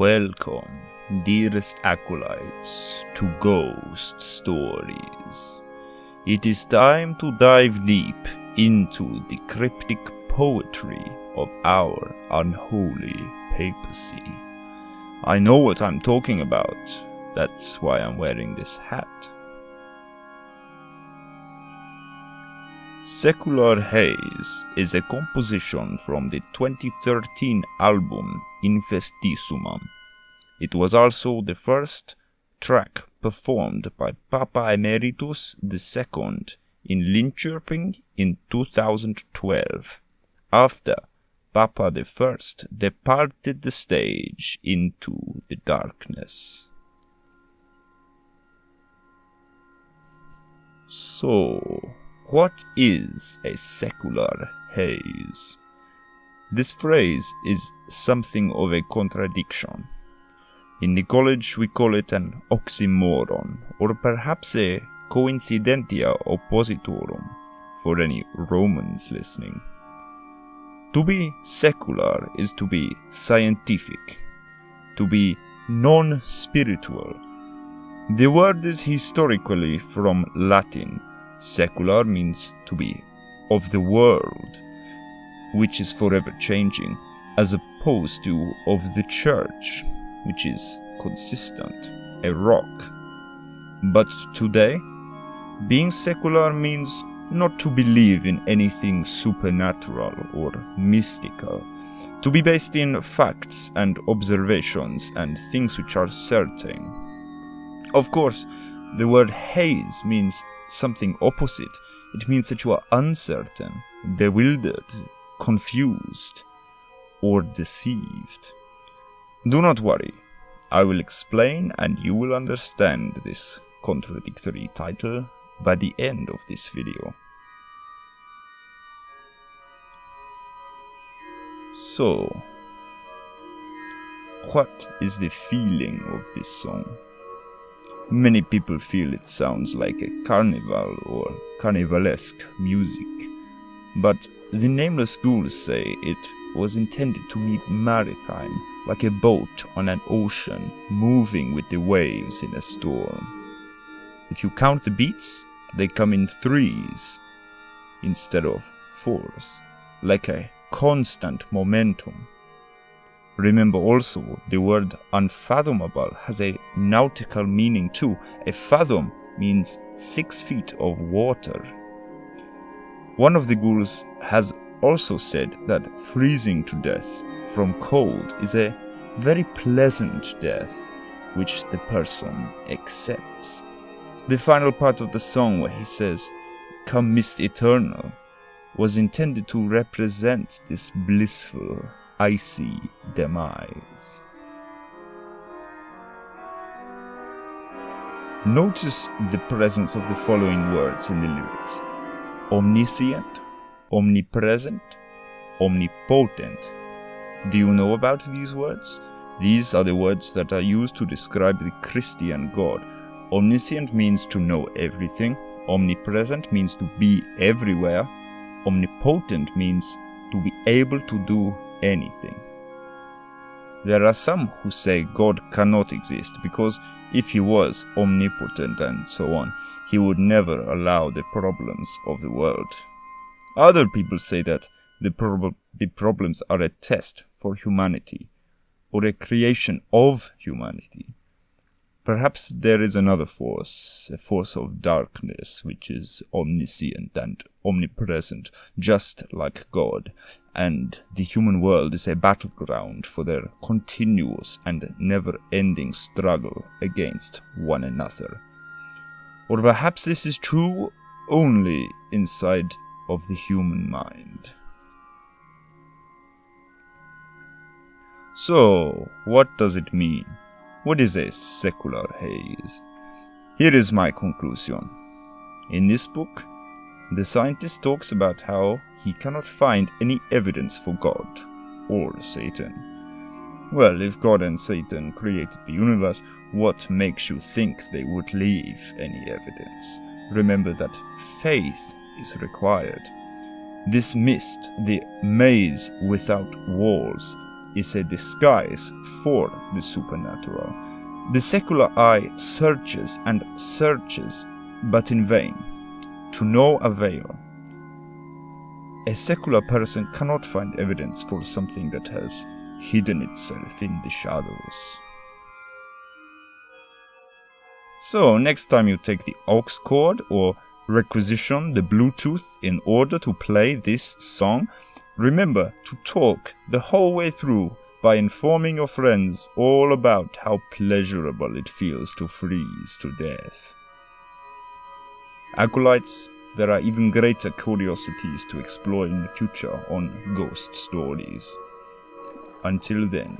Welcome, dearest acolytes, to Ghost Stories. It is time to dive deep into the cryptic poetry of our unholy papacy. I know what I'm talking about, that's why I'm wearing this hat. Secular Haze is a composition from the 2013 album Infestissumam. It was also the first track performed by Papa Emeritus II in Linköping in 2012, after Papa I departed the stage into the darkness. So, what is a secular haze? This phrase is something of a contradiction. In the college we call it an oxymoron, or perhaps a coincidentia oppositorum, for any Romans listening. To be secular is to be scientific, to be non-spiritual. The word is historically from Latin. Secular means to be of the world, which is forever changing, as opposed to of the church, which is consistent, a rock. But today, being secular means not to believe in anything supernatural or mystical, to be based in facts and observations and things which are certain. Of course, the word haze means something opposite. It means that you are uncertain, bewildered, confused, or deceived. Do not worry, I will explain and you will understand this contradictory title by the end of this video. So, what is the feeling of this song? Many people feel it sounds like a carnival or carnivalesque music, but the Nameless ghouls say it was intended to be maritime, like a boat on an ocean moving with the waves in a storm. If you count the beats, they come in threes instead of fours, like a constant momentum. Remember also, the word unfathomable has a nautical meaning too. A fathom means 6 feet of water. One of the ghouls has also said that freezing to death from cold is a very pleasant death, which the person accepts. The final part of the song where he says, "Come mist eternal," was intended to represent this blissful, icy demise. Notice the presence of the following words in the lyrics: omniscient, omnipresent, omnipotent. Do you know about these words? These are the words that are used to describe the Christian God. Omniscient means to know everything, omnipresent means to be everywhere, omnipotent means to be able to do anything. There are some who say God cannot exist because if he was omnipotent and so on, he would never allow the problems of the world. Other people say that the problems are a test for humanity, or a creation of humanity. Perhaps there is another force, a force of darkness, which is omniscient and omnipresent, just like God, and the human world is a battleground for their continuous and never-ending struggle against one another. Or perhaps this is true only inside of the human mind. So, what does it mean? What is a secular haze? Here is my conclusion. In this book, the scientist talks about how he cannot find any evidence for God or Satan. Well, if God and Satan created the universe, what makes you think they would leave any evidence? Remember that faith is required. This mist, the maze without walls, is a disguise for the supernatural. The secular eye searches and searches, but in vain, to no avail. A secular person cannot find evidence for something that has hidden itself in the shadows. So, next time you take the aux cord or requisition the Bluetooth in order to play this song, remember to talk the whole way through by informing your friends all about how pleasurable it feels to freeze to death. Acolytes, there are even greater curiosities to explore in the future on ghost stories. Until then.